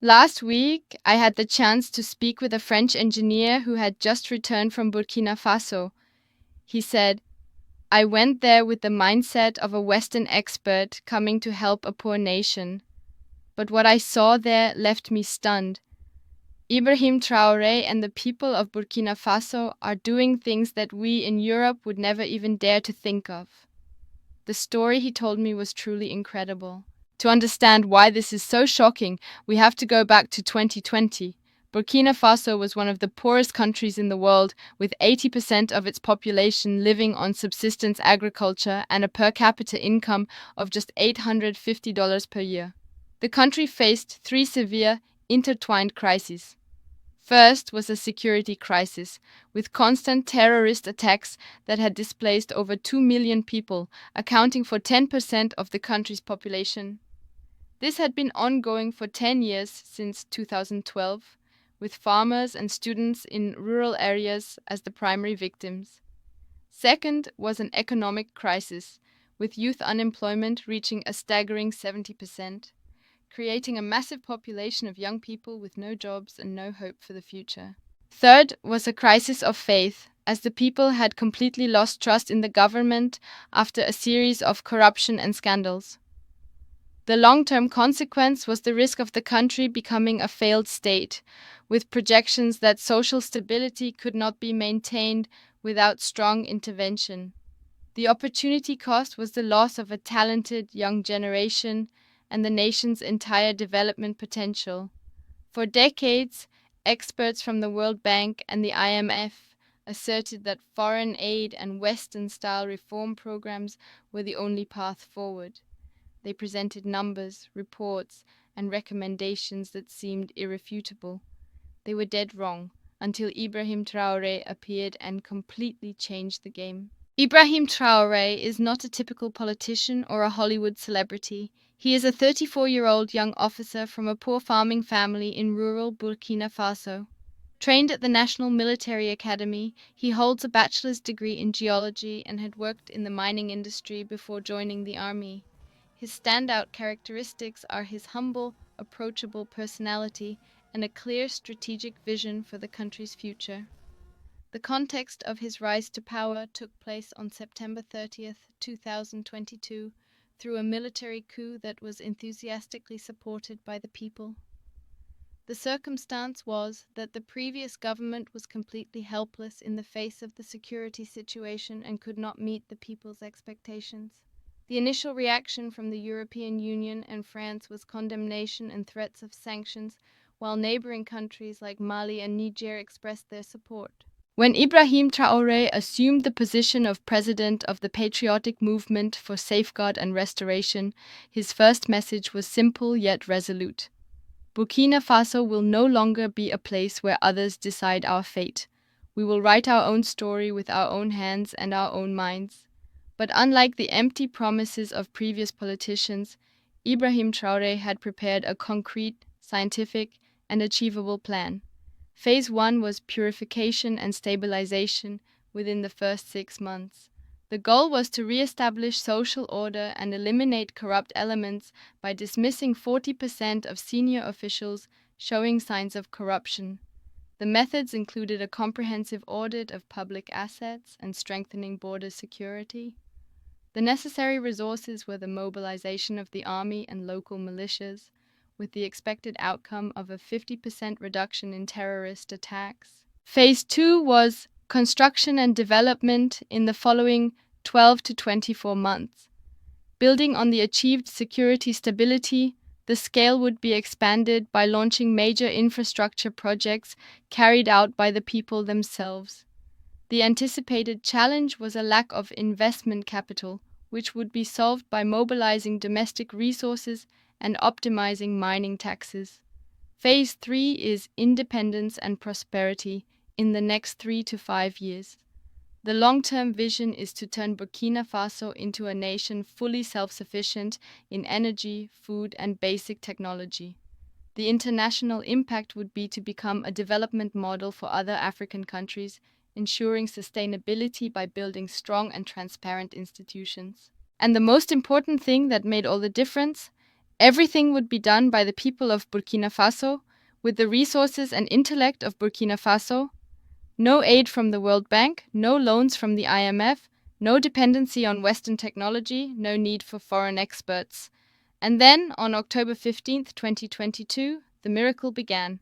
Last week, I had the chance to speak with a French engineer who had just returned from Burkina Faso. He said, I went there with the mindset of a Western expert coming to help a poor nation. But what I saw there left me stunned. Ibrahim Traoré and the people of Burkina Faso are doing things that we in Europe would never even dare to think of. The story he told me was truly incredible. To understand why this is so shocking, we have to go back to 2020. Burkina Faso was one of the poorest countries in the world, with 80% of its population living on subsistence agriculture and a per capita income of just $850 per year. The country faced three severe, intertwined crises. First was a security crisis, with constant terrorist attacks that had displaced over 2 million people, accounting for 10% of the country's population. This had been ongoing for 10 years since 2012, with farmers and students in rural areas as the primary victims. Second was an economic crisis, with youth unemployment reaching a staggering 70%, creating a massive population of young people with no jobs and no hope for the future. Third was a crisis of faith, as the people had completely lost trust in the government after a series of corruption and scandals. The long-term consequence was the risk of the country becoming a failed state, with projections that social stability could not be maintained without strong intervention. The opportunity cost was the loss of a talented young generation and the nation's entire development potential. For decades, experts from the World Bank and the IMF asserted that foreign aid and Western-style reform programs were the only path forward. They presented numbers, reports, and recommendations that seemed irrefutable. They were dead wrong until Ibrahim Traoré appeared and completely changed the game. Ibrahim Traoré is not a typical politician or a Hollywood celebrity. He is a 34-year-old young officer from a poor farming family in rural Burkina Faso. Trained at the National Military Academy, he holds a bachelor's degree in geology and had worked in the mining industry before joining the army. His standout characteristics are his humble, approachable personality and a clear strategic vision for the country's future. The context of his rise to power took place on September 30th, 2022, through a military coup that was enthusiastically supported by the people. The circumstance was that the previous government was completely helpless in the face of the security situation and could not meet the people's expectations. The initial reaction from the European Union and France was condemnation and threats of sanctions, while neighboring countries like Mali and Niger expressed their support. When Ibrahim Traoré assumed the position of president of the Patriotic Movement for Safeguard and Restoration, his first message was simple yet resolute. Burkina Faso will no longer be a place where others decide our fate. We will write our own story with our own hands and our own minds. But unlike the empty promises of previous politicians, Ibrahim Traoré had prepared a concrete, scientific, and achievable plan. Phase 1 was purification and stabilization within the first 6 months. The goal was to re-establish social order and eliminate corrupt elements by dismissing 40% of senior officials showing signs of corruption. The methods included a comprehensive audit of public assets and strengthening border security. The necessary resources were the mobilization of the army and local militias, with the expected outcome of a 50% reduction in terrorist attacks. Phase 2 was construction and development in the following 12 to 24 months. Building on the achieved security stability, the scale would be expanded by launching major infrastructure projects carried out by the people themselves. The anticipated challenge was a lack of investment capital, which would be solved by mobilizing domestic resources and optimizing mining taxes. Phase 3 is independence and prosperity in the next 3 to 5 years. The long-term vision is to turn Burkina Faso into a nation fully self-sufficient in energy, food, and basic technology. The international impact would be to become a development model for other African countries, ensuring sustainability by building strong and transparent institutions. And the most important thing that made all the difference, Everything would be done by the people of Burkina Faso, with the resources and intellect of Burkina Faso. No aid from the World Bank, no loans from the IMF, no dependency on Western technology, no need for foreign experts. And then, on October 15th, 2022, the miracle began.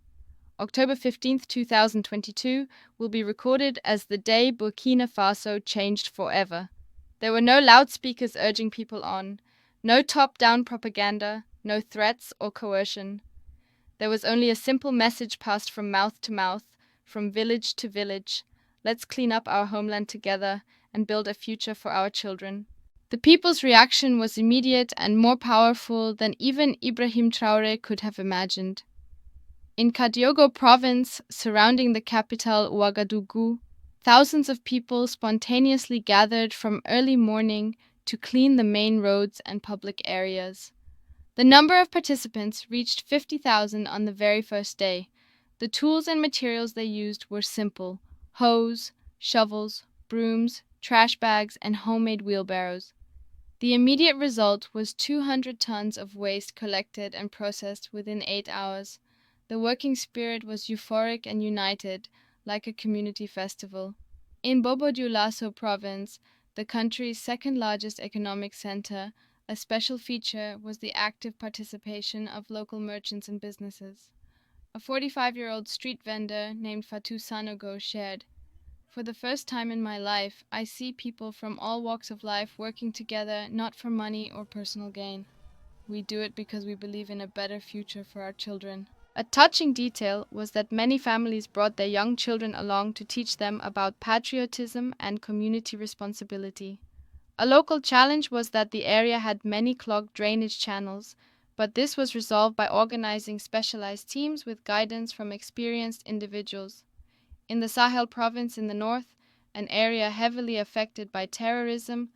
October 15th, 2022 will be recorded as the day Burkina Faso changed forever. There were no loudspeakers urging people on, no top-down propaganda, no threats or coercion. There was only a simple message passed from mouth to mouth, from village to village. Let's clean up our homeland together and build a future for our children. The people's reaction was immediate and more powerful than even Ibrahim Traoré could have imagined. In Kadiogo province, surrounding the capital Ouagadougou, thousands of people spontaneously gathered from early morning to clean the main roads and public areas. The number of participants reached 50,000 on the very first day. The tools and materials they used were simple: hoes, shovels, brooms, trash bags, and homemade wheelbarrows. The immediate result was 200 tons of waste collected and processed within 8 hours. The working spirit was euphoric and united, like a community festival. In Bobo-Dioulasso province, the country's second largest economic center, a special feature was the active participation of local merchants and businesses. A 45-year-old street vendor named Fatou Sanogo shared, "For the first time in my life, I see people from all walks of life working together not for money or personal gain. We do it because we believe in a better future for our children." A touching detail was that many families brought their young children along to teach them about patriotism and community responsibility. A local challenge was that the area had many clogged drainage channels, but this was resolved by organizing specialized teams with guidance from experienced individuals. In the Sahel province in the north, an area heavily affected by terrorism,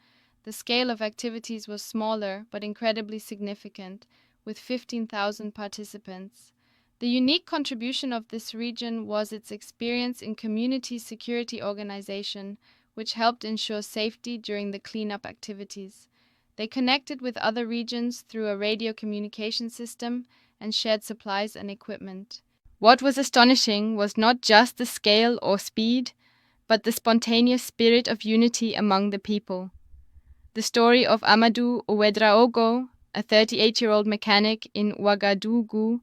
the scale of activities was smaller but incredibly significant, with 15,000 participants. The unique contribution of this region was its experience in community security organization, which helped ensure safety during the cleanup activities. They connected with other regions through a radio communication system and shared supplies and equipment. What was astonishing was not just the scale or speed, but the spontaneous spirit of unity among the people. The story of Amadou Ouedraogo, a 38-year-old mechanic in Ouagadougou,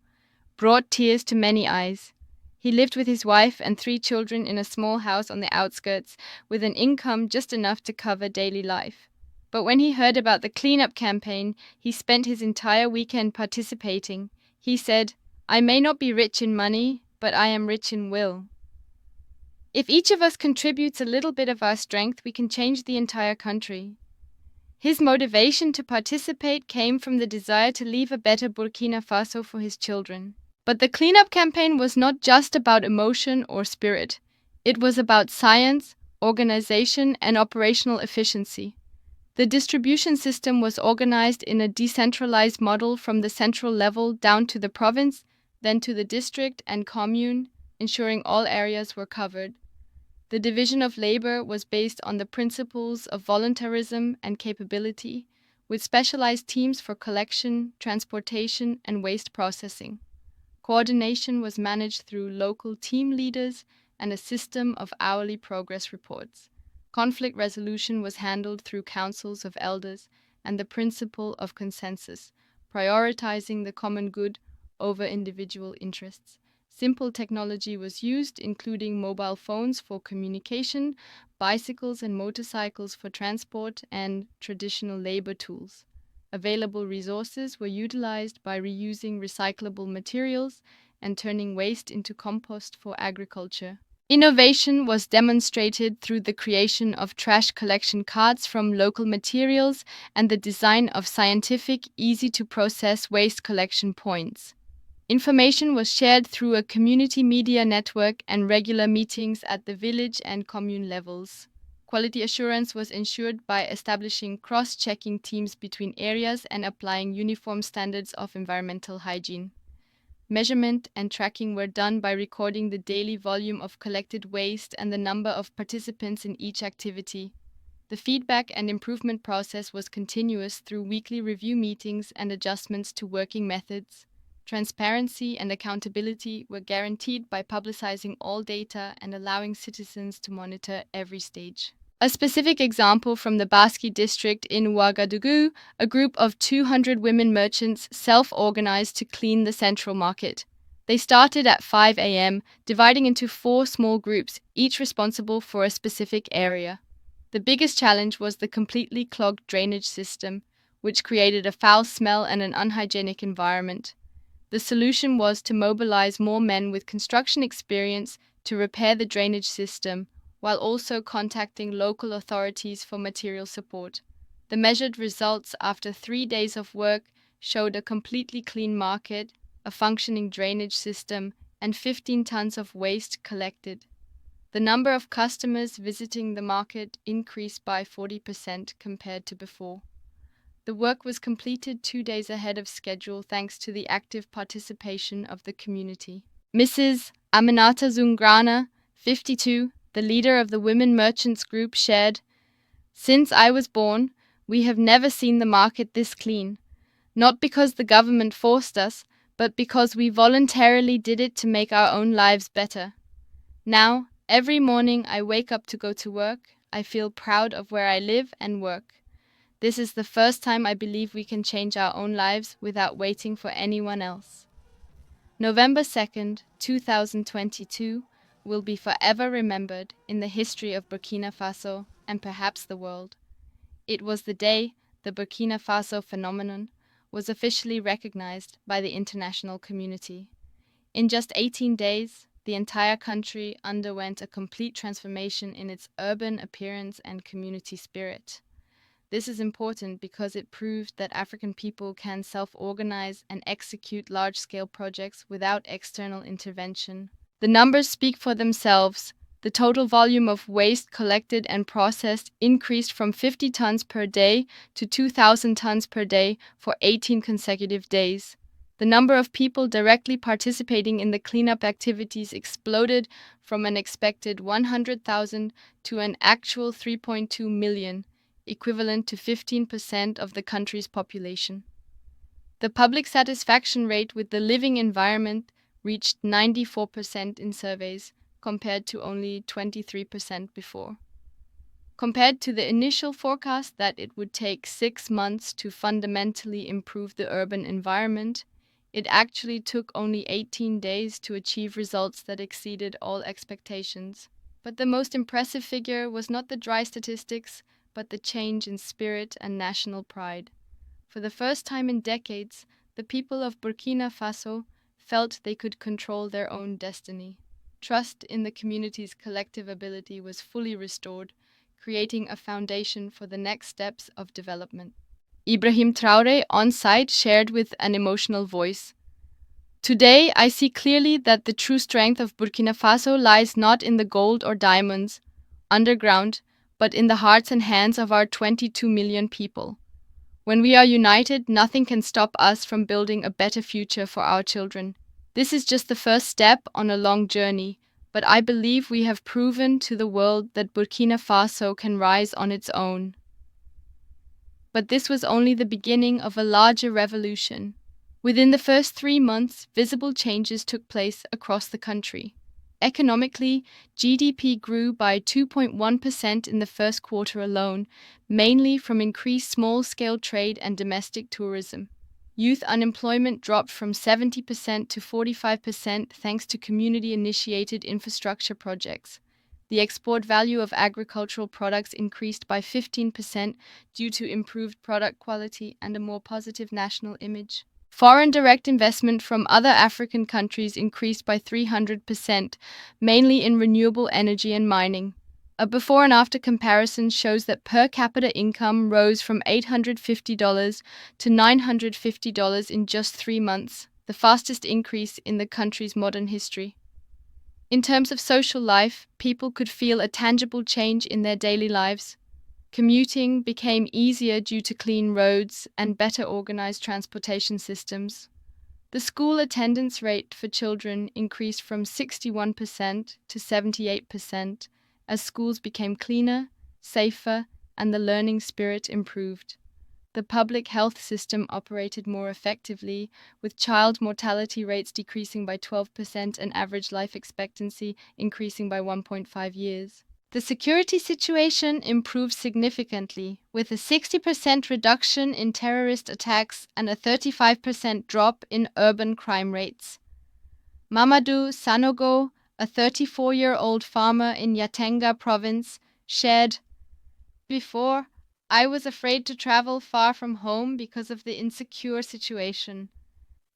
brought tears to many eyes. He lived with his wife and 3 children in a small house on the outskirts, with an income just enough to cover daily life. But when he heard about the cleanup campaign, he spent his entire weekend participating. He said, "I may not be rich in money, but I am rich in will." If each of us contributes a little bit of our strength, we can change the entire country. His motivation to participate came from the desire to leave a better Burkina Faso for his children. But the cleanup campaign was not just about emotion or spirit. It was about science, organization, and operational efficiency. The distribution system was organized in a decentralized model from the central level down to the province, then to the district and commune, ensuring all areas were covered. The division of labor was based on the principles of voluntarism and capability, with specialized teams for collection, transportation, and waste processing. Coordination was managed through local team leaders and a system of hourly progress reports. Conflict resolution was handled through councils of elders and the principle of consensus, prioritizing the common good over individual interests. Simple technology was used, including mobile phones for communication, bicycles and motorcycles for transport, and traditional labor tools. Available resources were utilized by reusing recyclable materials and turning waste into compost for agriculture. Innovation was demonstrated through the creation of trash collection carts from local materials and the design of scientific, easy-to-process waste collection points. Information was shared through a community media network and regular meetings at the village and commune levels. Quality assurance was ensured by establishing cross-checking teams between areas and applying uniform standards of environmental hygiene. Measurement and tracking were done by recording the daily volume of collected waste and the number of participants in each activity. The feedback and improvement process was continuous through weekly review meetings and adjustments to working methods. Transparency and accountability were guaranteed by publicizing all data and allowing citizens to monitor every stage. A specific example from the Baski district in Ouagadougou, a group of 200 women merchants self-organized to clean the central market. They started at 5 a.m., dividing into 4 small groups, each responsible for a specific area. The biggest challenge was the completely clogged drainage system, which created a foul smell and an unhygienic environment. The solution was to mobilize more men with construction experience to repair the drainage system, while also contacting local authorities for material support. The measured results after 3 days of work showed a completely clean market, a functioning drainage system, and 15 tons of waste collected. The number of customers visiting the market increased by 40% compared to before. The work was completed 2 days ahead of schedule thanks to the active participation of the community. Mrs. Aminata Zungrana, 52, the leader of the Women Merchants Group, shared, "Since I was born, we have never seen the market this clean. Not because the government forced us, but because we voluntarily did it to make our own lives better. Now, every morning I wake up to go to work, I feel proud of where I live and work. This is the first time I believe we can change our own lives without waiting for anyone else." November 2nd, 2022 will be forever remembered in the history of Burkina Faso and perhaps the world. It was the day the Burkina Faso phenomenon was officially recognized by the international community. In just 18 days, the entire country underwent a complete transformation in its urban appearance and community spirit. This is important because it proved that African people can self-organize and execute large-scale projects without external intervention. The numbers speak for themselves. The total volume of waste collected and processed increased from 50 tons per day to 2,000 tons per day for 18 consecutive days. The number of people directly participating in the cleanup activities exploded from an expected 100,000 to an actual 3.2 million, equivalent to 15% of the country's population. The public satisfaction rate with the living environment reached 94% in surveys, compared to only 23% before. Compared to the initial forecast that it would take 6 months to fundamentally improve the urban environment, it actually took only 18 days to achieve results that exceeded all expectations. But the most impressive figure was not the dry statistics, but the change in spirit and national pride. For the first time in decades, the people of Burkina Faso felt they could control their own destiny. Trust in the community's collective ability was fully restored, creating a foundation for the next steps of development. Ibrahim Traoré on site shared with an emotional voice, "Today I see clearly that the true strength of Burkina Faso lies not in the gold or diamonds underground, but in the hearts and hands of our 22 million people. When we are united, nothing can stop us from building a better future for our children. This is just the first step on a long journey, but I believe we have proven to the world that Burkina Faso can rise on its own." But this was only the beginning of a larger revolution. Within the first 3 months, visible changes took place across the country. Economically, GDP grew by 2.1% in the first quarter alone, mainly from increased small-scale trade and domestic tourism. Youth unemployment dropped from 70% to 45% thanks to community-initiated infrastructure projects. The export value of agricultural products increased by 15% due to improved product quality and a more positive national image. Foreign direct investment from other African countries increased by 300%, mainly in renewable energy and mining. A before and after comparison shows that per capita income rose from $850 to $950 in just 3 months, the fastest increase in the country's modern history. In terms of social life, people could feel a tangible change in their daily lives. Commuting became easier due to clean roads and better organized transportation systems. The school attendance rate for children increased from 61% to 78% as schools became cleaner, safer, and the learning spirit improved. The public health system operated more effectively, with child mortality rates decreasing by 12% and average life expectancy increasing by 1.5 years. The security situation improved significantly, with a 60% reduction in terrorist attacks and a 35% drop in urban crime rates. Mamadou Sanogo, a 34-year-old farmer in Yatenga province, shared, "Before, I was afraid to travel far from home because of the insecure situation.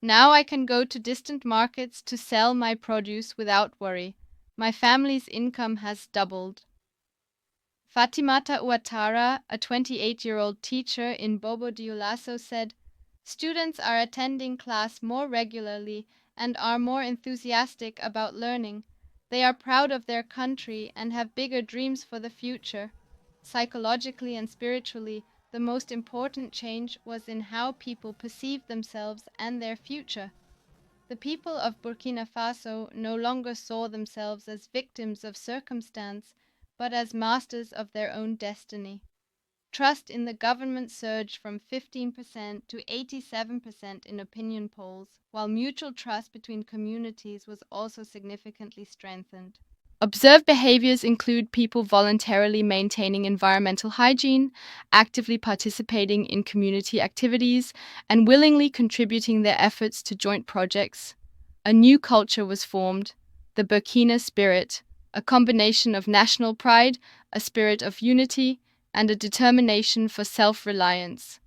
Now I can go to distant markets to sell my produce without worry. My family's income has doubled." Fatimata Ouattara, a 28-year-old teacher in Bobo Dioulasso, said, "Students are attending class more regularly and are more enthusiastic about learning. They are proud of their country and have bigger dreams for the future." Psychologically and spiritually, the most important change was in how people perceived themselves and their future. The people of Burkina Faso no longer saw themselves as victims of circumstance, but as masters of their own destiny. Trust in the government surged from 15% to 87% in opinion polls, while mutual trust between communities was also significantly strengthened. Observed behaviors include people voluntarily maintaining environmental hygiene, actively participating in community activities, and willingly contributing their efforts to joint projects. A new culture was formed, the Burkina spirit, a combination of national pride, a spirit of unity, and a determination for self-reliance.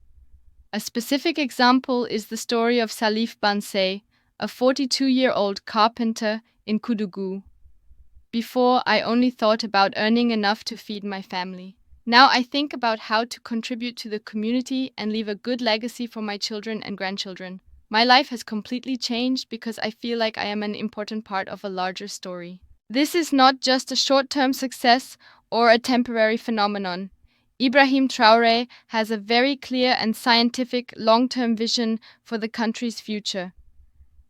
A specific example is the story of Salif Bansay, a 42-year-old carpenter in Koudougou. "Before, I only thought about earning enough to feed my family. Now I think about how to contribute to the community and leave a good legacy for my children and grandchildren. My life has completely changed because I feel like I am an important part of a larger story." This is not just a short-term success or a temporary phenomenon. Ibrahim Traoré has a very clear and scientific long-term vision for the country's future.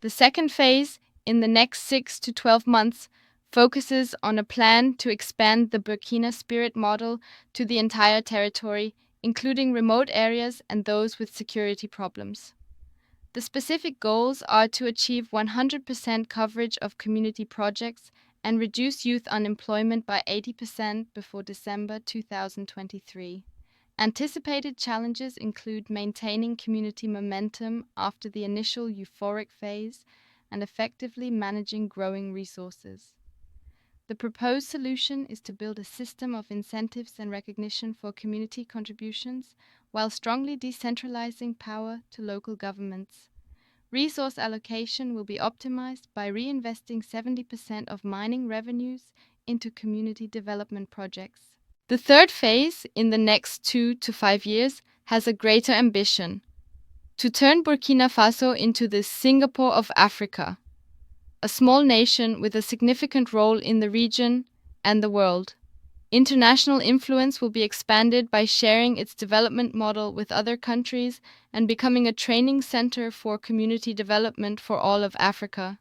The second phase, in the next 6 to 12 months, focuses on a plan to expand the Burkina Spirit model to the entire territory, including remote areas and those with security problems. The specific goals are to achieve 100% coverage of community projects and reduce youth unemployment by 80% before December 2023. Anticipated challenges include maintaining community momentum after the initial euphoric phase and effectively managing growing resources. The proposed solution is to build a system of incentives and recognition for community contributions while strongly decentralizing power to local governments. Resource allocation will be optimized by reinvesting 70% of mining revenues into community development projects. The third phase, in the next 2 to 5 years, has a greater ambition: to turn Burkina Faso into the Singapore of Africa, a small nation with a significant role in the region and the world. International influence will be expanded by sharing its development model with other countries and becoming a training center for community development for all of Africa.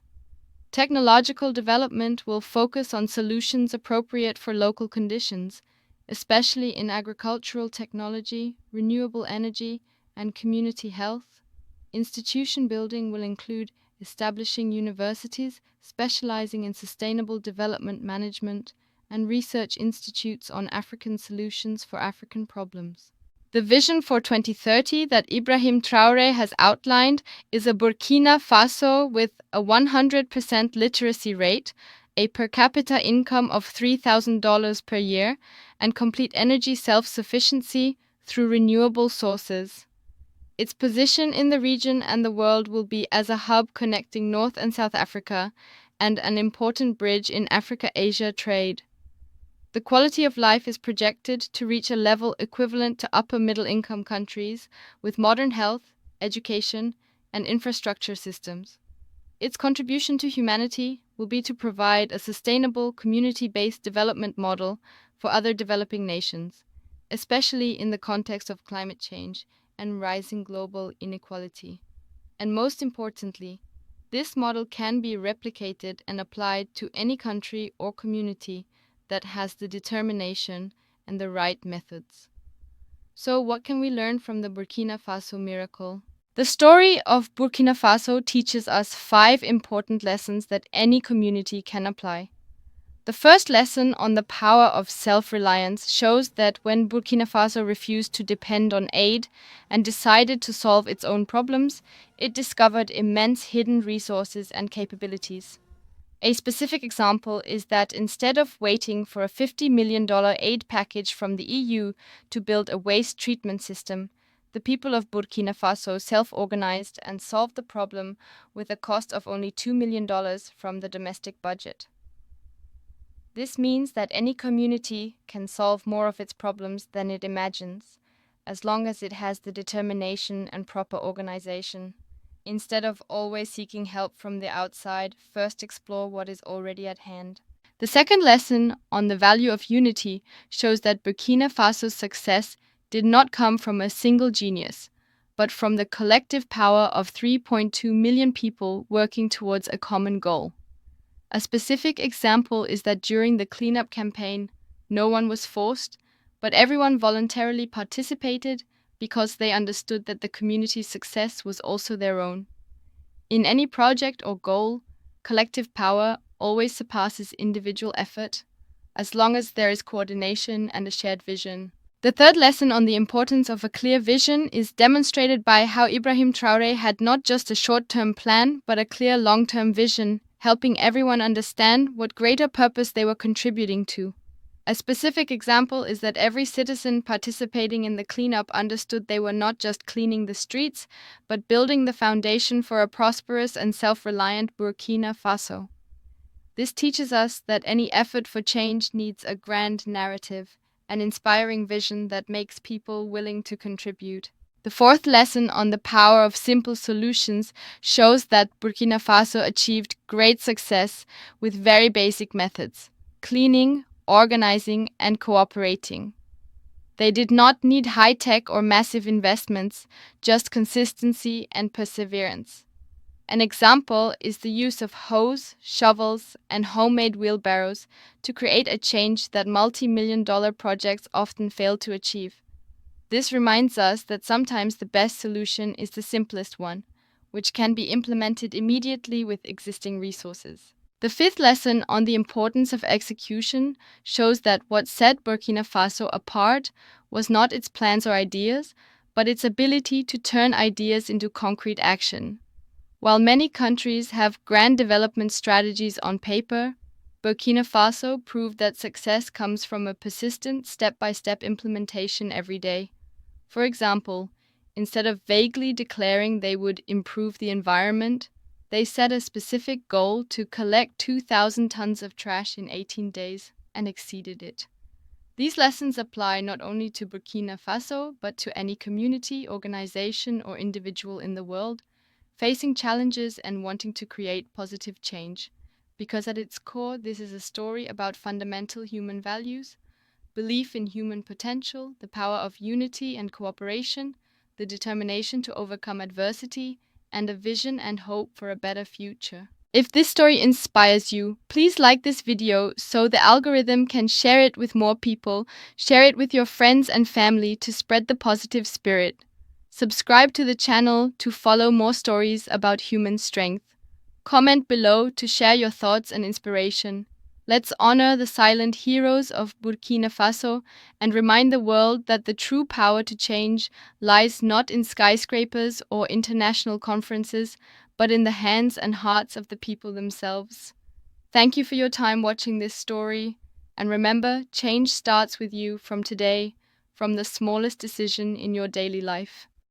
Technological development will focus on solutions appropriate for local conditions, especially in agricultural technology, renewable energy, and community health. Institution building will include establishing universities specializing in sustainable development management and research institutes on African solutions for African problems. The vision for 2030 that Ibrahim Traoré has outlined is a Burkina Faso with a 100% literacy rate, a per capita income of $3,000 per year, and complete energy self-sufficiency through renewable sources. Its position in the region and the world will be as a hub connecting North and South Africa and an important bridge in Africa-Asia trade. The quality of life is projected to reach a level equivalent to upper middle-income countries with modern health, education, and infrastructure systems. Its contribution to humanity will be to provide a sustainable, community-based development model for other developing nations, especially in the context of climate change and rising global inequality. And most importantly, this model can be replicated and applied to any country or community that has the determination and the right methods. So, what can we learn from the Burkina Faso miracle? The story of Burkina Faso teaches us 5 important lessons that any community can apply. The first lesson on the power of self-reliance shows that when Burkina Faso refused to depend on aid and decided to solve its own problems, it discovered immense hidden resources and capabilities. A specific example is that instead of waiting for a $50 million aid package from the EU to build a waste treatment system, the people of Burkina Faso self-organized and solved the problem with a cost of only $2 million from the domestic budget. This means that any community can solve more of its problems than it imagines, as long as it has the determination and proper organization. Instead of always seeking help from the outside, first explore what is already at hand. The second lesson on the value of unity shows that Burkina Faso's success did not come from a single genius, but from the collective power of 3.2 million people working towards a common goal. A specific example is that during the cleanup campaign, no one was forced, but everyone voluntarily participated because they understood that the community's success was also their own. In any project or goal, collective power always surpasses individual effort, as long as there is coordination and a shared vision. The third lesson on the importance of a clear vision is demonstrated by how Ibrahim Traoré had not just a short-term plan, but a clear long-term vision, helping everyone understand what greater purpose they were contributing to. A specific example is that every citizen participating in the cleanup understood they were not just cleaning the streets, but building the foundation for a prosperous and self-reliant Burkina Faso. This teaches us that any effort for change needs a grand narrative, an inspiring vision that makes people willing to contribute. The fourth lesson on the power of simple solutions shows that Burkina Faso achieved great success with very basic methods: cleaning, organizing, and cooperating. They did not need high-tech or massive investments, just consistency and perseverance. An example is the use of hoes, shovels, and homemade wheelbarrows to create a change that multi-million-dollar projects often fail to achieve. This reminds us that sometimes the best solution is the simplest one, which can be implemented immediately with existing resources. The fifth lesson on the importance of execution shows that what set Burkina Faso apart was not its plans or ideas, but its ability to turn ideas into concrete action. While many countries have grand development strategies on paper, Burkina Faso proved that success comes from a persistent step-by-step implementation every day. For example, instead of vaguely declaring they would improve the environment, they set a specific goal to collect 2,000 tons of trash in 18 days and exceeded it. These lessons apply not only to Burkina Faso, but to any community, organization, or individual in the world facing challenges and wanting to create positive change, because at its core, this is a story about fundamental human values, belief in human potential, the power of unity and cooperation, the determination to overcome adversity, and a vision and hope for a better future. If this story inspires you, please like this video so the algorithm can share it with more people. Share it with your friends and family to spread the positive spirit. Subscribe to the channel to follow more stories about human strength. Comment below to share your thoughts and inspiration. Let's honor the silent heroes of Burkina Faso and remind the world that the true power to change lies not in skyscrapers or international conferences, but in the hands and hearts of the people themselves. Thank you for your time watching this story, and remember, change starts with you from today, from the smallest decision in your daily life.